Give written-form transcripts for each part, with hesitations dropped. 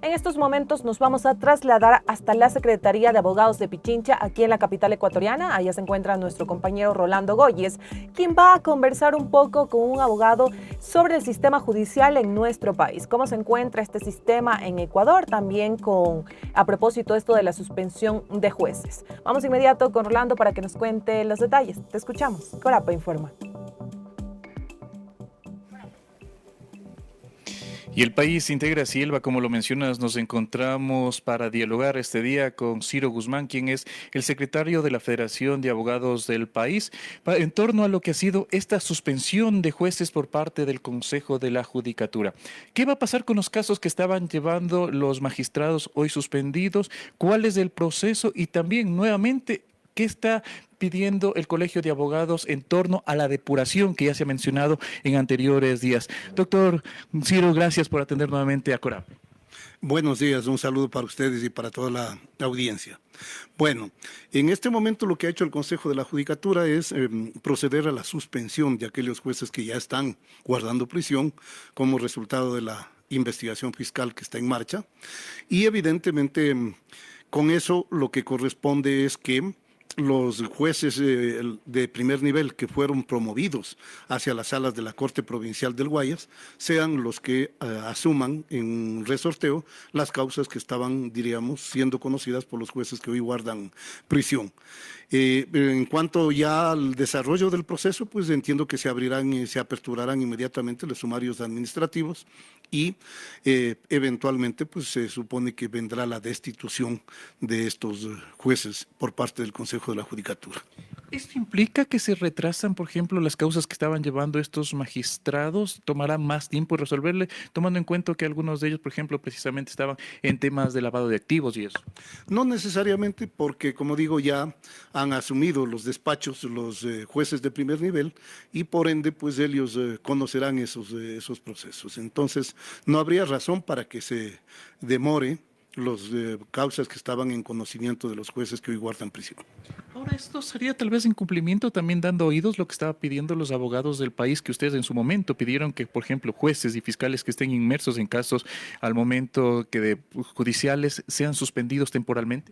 En estos momentos nos vamos a trasladar hasta la Secretaría de Abogados de Pichincha, aquí en la capital ecuatoriana. Allá se encuentra nuestro compañero Rolando Goyes, quien va a conversar un poco con un abogado sobre el sistema judicial en nuestro país. ¿Cómo se encuentra este sistema en Ecuador? También a propósito de esto de la suspensión de jueces. Vamos inmediato con Rolando para que nos cuente los detalles. Te escuchamos. Corapa informa. Y el país integra Silva, como lo mencionas, nos encontramos para dialogar este día con Ciro Guzmán, quien es el secretario de la Federación de Abogados del país, en torno a lo que ha sido esta suspensión de jueces por parte del Consejo de la Judicatura. ¿Qué va a pasar con los casos que estaban llevando los magistrados hoy suspendidos? ¿Cuál es el proceso? Y también, nuevamente, ¿qué está pidiendo el Colegio de Abogados en torno a la depuración que ya se ha mencionado en anteriores días? Doctor Ciro, gracias por atender nuevamente a Corap. Buenos días, un saludo para ustedes y para toda la audiencia. Bueno, en este momento lo que ha hecho el Consejo de la Judicatura es proceder a la suspensión de aquellos jueces que ya están guardando prisión como resultado de la investigación fiscal que está en marcha. Y evidentemente con eso lo que corresponde es que los jueces de primer nivel que fueron promovidos hacia las salas de la Corte Provincial del Guayas sean los que asuman en resorteo las causas que estaban, diríamos, siendo conocidas por los jueces que hoy guardan prisión. En cuanto ya al desarrollo del proceso, pues entiendo que se abrirán y se aperturarán inmediatamente los sumarios administrativos y eventualmente pues se supone que vendrá la destitución de estos jueces por parte del Consejo de la Judicatura. ¿Esto implica que se retrasan, por ejemplo, las causas que estaban llevando estos magistrados? ¿Tomará más tiempo resolverle, tomando en cuenta que algunos de ellos, por ejemplo, precisamente estaban en temas de lavado de activos y eso? No necesariamente porque, como digo, ya han asumido los despachos los jueces de primer nivel y por ende, pues ellos conocerán esos procesos. Entonces, no habría razón para que se demore las causas que estaban en conocimiento de los jueces que hoy guardan prisión. Ahora, esto sería tal vez incumplimiento, también dando oídos lo que estaba pidiendo los abogados del país, que ustedes en su momento pidieron que, por ejemplo, jueces y fiscales que estén inmersos en casos al momento que de judiciales sean suspendidos temporalmente.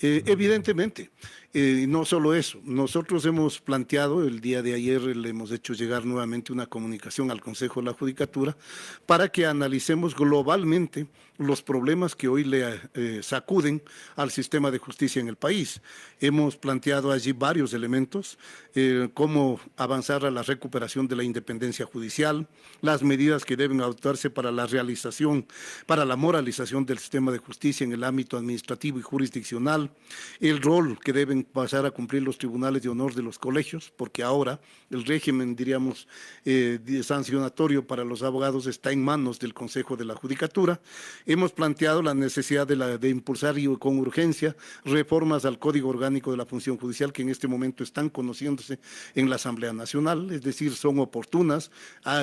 Evidentemente, no solo eso, nosotros hemos planteado, el día de ayer le hemos hecho llegar nuevamente una comunicación al Consejo de la Judicatura para que analicemos globalmente los problemas que hoy le sacuden al sistema de justicia en el país. Hemos planteado allí varios elementos, cómo avanzar a la recuperación de la independencia judicial, las medidas que deben adoptarse para la realización, para la moralización del sistema de justicia en el ámbito administrativo y jurisdiccional, el rol que deben pasar a cumplir los tribunales de honor de los colegios, porque ahora el régimen, diríamos, sancionatorio para los abogados está en manos del Consejo de la Judicatura. Hemos planteado la necesidad de impulsar y con urgencia reformas al Código Orgánico de la Función Judicial que en este momento están conociéndose en la Asamblea Nacional, es decir, son oportunas.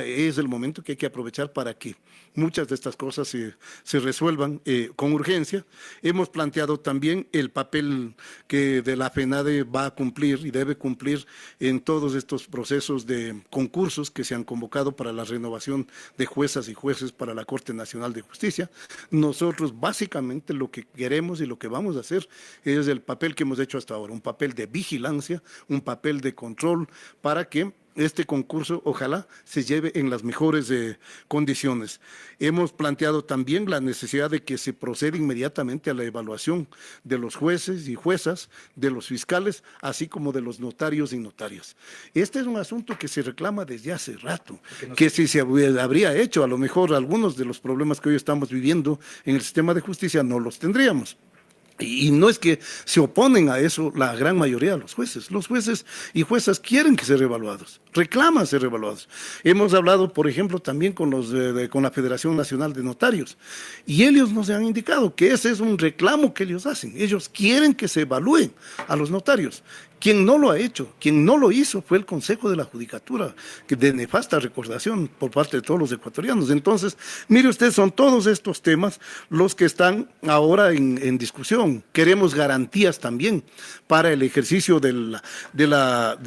Es el momento que hay que aprovechar para que muchas de estas cosas se resuelvan con urgencia. Hemos planteado también el papel que de la FENADE va a cumplir y debe cumplir en todos estos procesos de concursos que se han convocado para la renovación de juezas y jueces para la Corte Nacional de Justicia. Nosotros básicamente lo que queremos y lo que vamos a hacer es el papel que hemos hecho hasta ahora, un papel de vigilancia, un papel de control para que este concurso ojalá se lleve en las mejores condiciones. Hemos planteado también la necesidad de que se proceda inmediatamente a la evaluación de los jueces y juezas, de los fiscales, así como de los notarios y notarias. Este es un asunto que se reclama desde hace rato, que si se habría hecho, a lo mejor algunos de los problemas que hoy estamos viviendo en el sistema de justicia no los tendríamos. Y no es que se oponen a eso la gran mayoría de los jueces. Los jueces y juezas quieren que ser revaluados, reclaman ser revaluados. Hemos hablado, por ejemplo, también con la Federación Nacional de Notarios y ellos nos han indicado que ese es un reclamo que ellos hacen. Ellos quieren que se evalúen a los notarios. Quien no lo ha hecho, quien no lo hizo fue el Consejo de la Judicatura, que de nefasta recordación por parte de todos los ecuatorianos. Entonces, mire usted, son todos estos temas los que están ahora en discusión. Queremos garantías también para el ejercicio para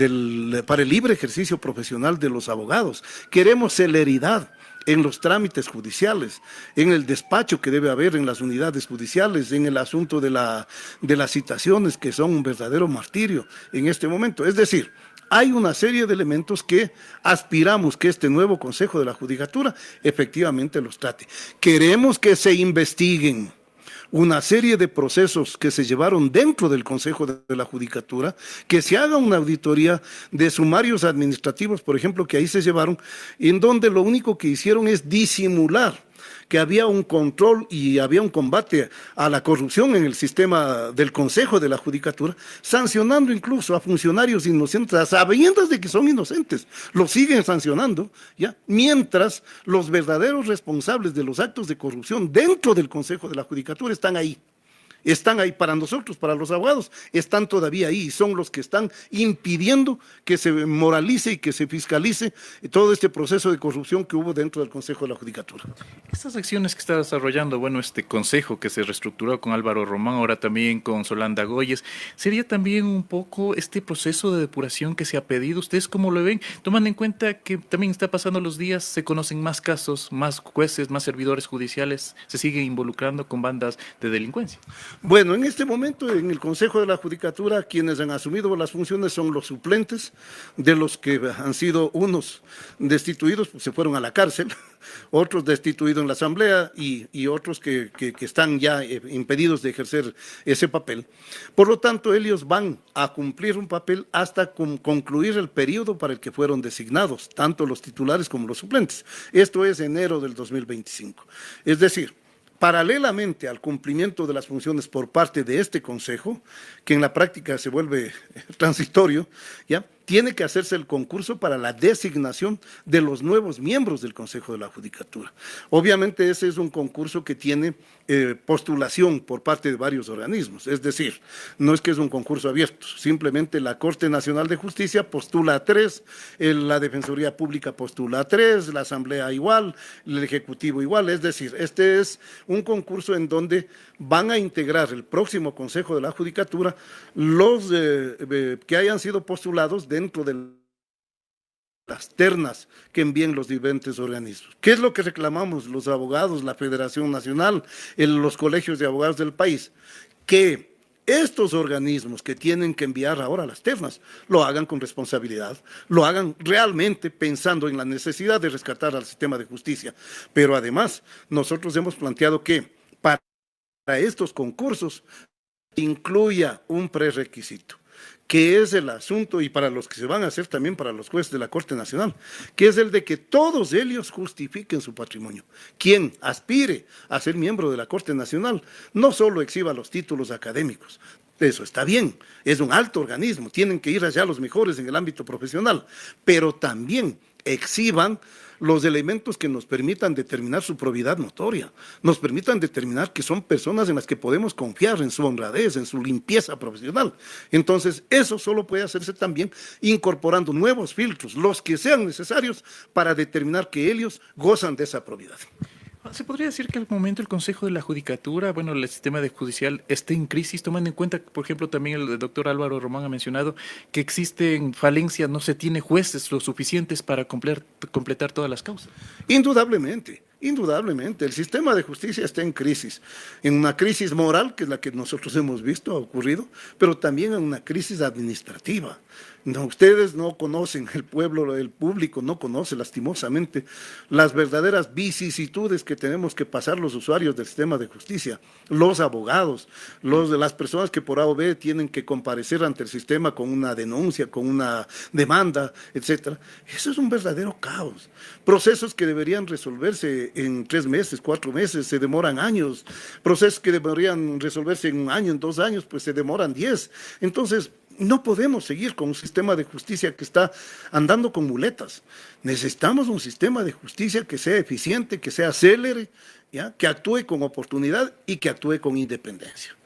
el libre ejercicio profesional de los abogados. Queremos celeridad en los trámites judiciales, en el despacho que debe haber en las unidades judiciales, en el asunto de las citaciones, que son un verdadero martirio en este momento. Es decir, hay una serie de elementos que aspiramos que este nuevo Consejo de la Judicatura efectivamente los trate. Queremos que se investiguen una serie de procesos que se llevaron dentro del Consejo de la Judicatura, que se haga una auditoría de sumarios administrativos, por ejemplo, que ahí se llevaron, en donde lo único que hicieron es disimular que había un control y había un combate a la corrupción en el sistema del Consejo de la Judicatura, sancionando incluso a funcionarios inocentes, a sabiendas de que son inocentes, los siguen sancionando, ¿ya? Mientras los verdaderos responsables de los actos de corrupción dentro del Consejo de la Judicatura están ahí. Están ahí para nosotros, para los abogados, están todavía ahí y son los que están impidiendo que se moralice y que se fiscalice todo este proceso de corrupción que hubo dentro del Consejo de la Judicatura. Estas acciones que está desarrollando, bueno, este consejo que se reestructuró con Álvaro Román, ahora también con Rolando Goyes, ¿sería también un poco este proceso de depuración que se ha pedido? ¿Ustedes cómo lo ven? Tomando en cuenta que también está pasando los días, se conocen más casos, más jueces, más servidores judiciales, se siguen involucrando con bandas de delincuencia. Bueno, en este momento en el Consejo de la Judicatura quienes han asumido las funciones son los suplentes, de los que han sido unos destituidos, pues se fueron a la cárcel, otros destituidos en la Asamblea y otros que están ya impedidos de ejercer ese papel. Por lo tanto, ellos van a cumplir un papel hasta concluir el periodo para el que fueron designados, tanto los titulares como los suplentes. Esto es enero del 2025. Es decir, paralelamente al cumplimiento de las funciones por parte de este Consejo, que en la práctica se vuelve transitorio, ¿ya? Tiene que hacerse el concurso para la designación de los nuevos miembros del Consejo de la Judicatura. Obviamente ese es un concurso que tiene postulación por parte de varios organismos, es decir, no es que es un concurso abierto, simplemente la Corte Nacional de Justicia postula a 3, la Defensoría Pública postula a 3, la Asamblea igual, el Ejecutivo igual, es decir, este es un concurso en donde van a integrar el próximo Consejo de la Judicatura los que hayan sido postulados dentro de las ternas que envíen los diferentes organismos. ¿Qué es lo que reclamamos los abogados, la Federación Nacional, los colegios de abogados del país? Que estos organismos que tienen que enviar ahora las ternas lo hagan con responsabilidad, lo hagan realmente pensando en la necesidad de rescatar al sistema de justicia. Pero además, nosotros hemos planteado que para estos concursos incluya un prerequisito, que es el asunto, y para los que se van a hacer también para los jueces de la Corte Nacional, que es el de que todos ellos justifiquen su patrimonio. Quien aspire a ser miembro de la Corte Nacional no solo exhiba los títulos académicos, eso está bien, es un alto organismo, tienen que ir allá los mejores en el ámbito profesional, pero también exhiban los elementos que nos permitan determinar su probidad notoria, nos permitan determinar que son personas en las que podemos confiar, en su honradez, en su limpieza profesional. Entonces, eso solo puede hacerse también incorporando nuevos filtros, los que sean necesarios para determinar que ellos gozan de esa probidad. ¿Se podría decir que al momento el Consejo de la Judicatura, bueno, el sistema de judicial esté en crisis, tomando en cuenta, por ejemplo, también el doctor Álvaro Román ha mencionado que existen falencias, no se tiene jueces lo suficientes para completar todas las causas? Indudablemente. Indudablemente, el sistema de justicia está en una crisis moral, que es la que nosotros hemos visto ha ocurrido, pero también en una crisis administrativa. No, ustedes no conocen, el pueblo, el público no conoce lastimosamente las verdaderas vicisitudes que tenemos que pasar los usuarios del sistema de justicia, los abogados, las personas que por A o B tienen que comparecer ante el sistema con una denuncia, con una demanda, etcétera. Eso es un verdadero caos. Procesos que deberían resolverse en 3 meses, 4 meses, se demoran años. Procesos que deberían resolverse en 1 año, en 2 años, pues se demoran 10. Entonces, no podemos seguir con un sistema de justicia que está andando con muletas. Necesitamos un sistema de justicia que sea eficiente, que sea célere, ¿ya? Que actúe con oportunidad y que actúe con independencia.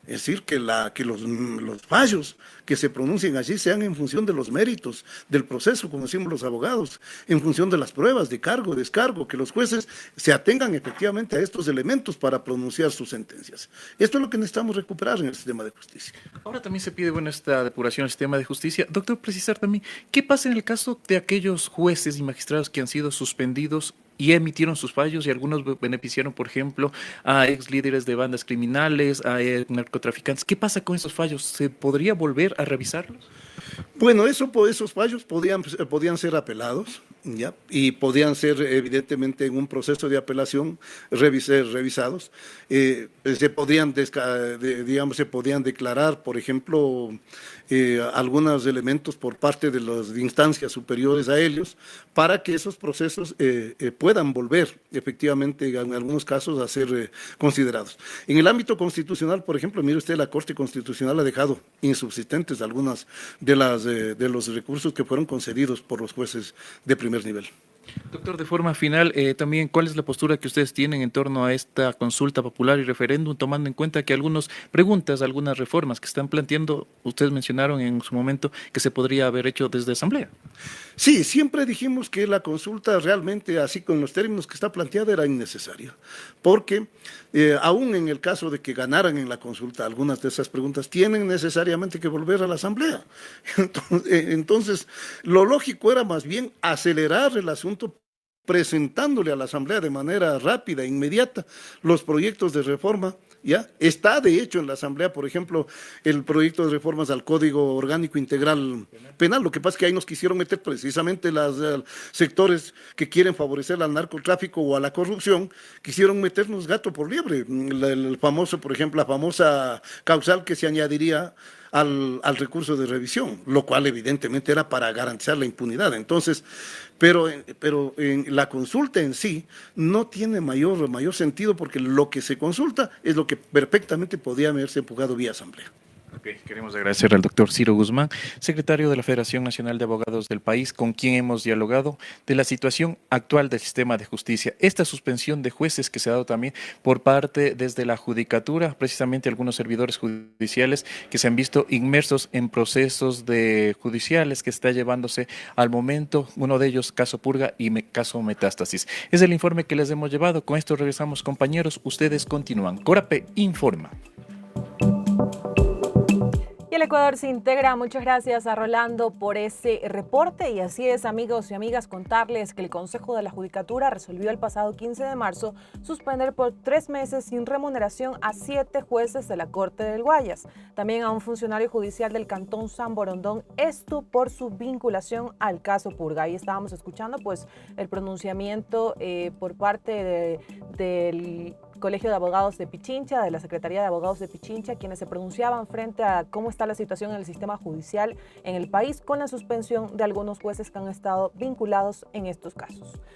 Es decir, que los fallos que se pronuncien allí sean en función de los méritos del proceso, como decimos los abogados, en función de las pruebas de cargo, descargo, que los jueces se atengan efectivamente a estos elementos para pronunciar sus sentencias. Esto es lo que necesitamos recuperar en el sistema de justicia. Ahora también se pide, bueno, esta depuración del sistema de justicia. Doctor, precisar también, ¿qué pasa en el caso de aquellos jueces y magistrados que han sido suspendidos y emitieron sus fallos y algunos beneficiaron, por ejemplo, a ex líderes de bandas criminales, a narcotraficantes. ¿Qué pasa con esos fallos? ¿Se podría volver a revisarlos? Bueno, esos fallos podían ser apelados, ¿ya? Y podían ser, evidentemente, en un proceso de apelación revisados. Digamos, se podían declarar, por ejemplo, algunos elementos por parte de las instancias superiores a ellos para que esos procesos puedan volver, efectivamente, en algunos casos, a ser considerados. En el ámbito constitucional, por ejemplo, mire usted, la Corte Constitucional ha dejado insubsistentes algunas de los recursos que fueron concedidos por los jueces de primer nivel. Doctor, de forma final, también, ¿cuál es la postura que ustedes tienen en torno a esta consulta popular y referéndum, tomando en cuenta que algunas preguntas, algunas reformas que están planteando, ustedes mencionaron en su momento que se podría haber hecho desde asamblea? Sí, siempre dijimos que la consulta realmente, así con los términos que está planteada, era innecesaria, porque aún en el caso de que ganaran en la consulta algunas de esas preguntas, tienen necesariamente que volver a la asamblea. Entonces, lo lógico era más bien acelerar el asunto presentándole a la asamblea de manera rápida, inmediata, los proyectos de reforma. ¿Ya? Está de hecho en la Asamblea, por ejemplo, el proyecto de reformas al Código Orgánico Integral Penal. Lo que pasa es que ahí nos quisieron meter precisamente los sectores que quieren favorecer al narcotráfico o a la corrupción, quisieron meternos gato por liebre. El famoso, por ejemplo, la famosa causal que se añadiría al recurso de revisión, lo cual evidentemente era para garantizar la impunidad. Entonces, pero en la consulta en sí no tiene mayor sentido porque lo que se consulta es lo que perfectamente podía haberse empujado vía asamblea. Ok, queremos agradecer al doctor Ciro Guzmán, secretario de la Federación Nacional de Abogados del país, con quien hemos dialogado de la situación actual del sistema de justicia. Esta suspensión de jueces que se ha dado también por parte desde la judicatura, precisamente algunos servidores judiciales que se han visto inmersos en procesos judiciales que está llevándose al momento, uno de ellos caso Purga y caso Metástasis. Es el informe que les hemos llevado. Con esto regresamos, compañeros. Ustedes continúan. Corape informa. Y el Ecuador se integra. Muchas gracias a Rolando por ese reporte. Y así es, amigos y amigas, contarles que el Consejo de la Judicatura resolvió el pasado 15 de marzo suspender por 3 meses sin remuneración a 7 jueces de la Corte del Guayas. También a un funcionario judicial del Cantón San Borondón, esto por su vinculación al caso Purga. Ahí estábamos escuchando pues el pronunciamiento por parte del Colegio de Abogados de Pichincha, de la Secretaría de Abogados de Pichincha, quienes se pronunciaban frente a cómo está la situación en el sistema judicial en el país con la suspensión de algunos jueces que han estado vinculados en estos casos.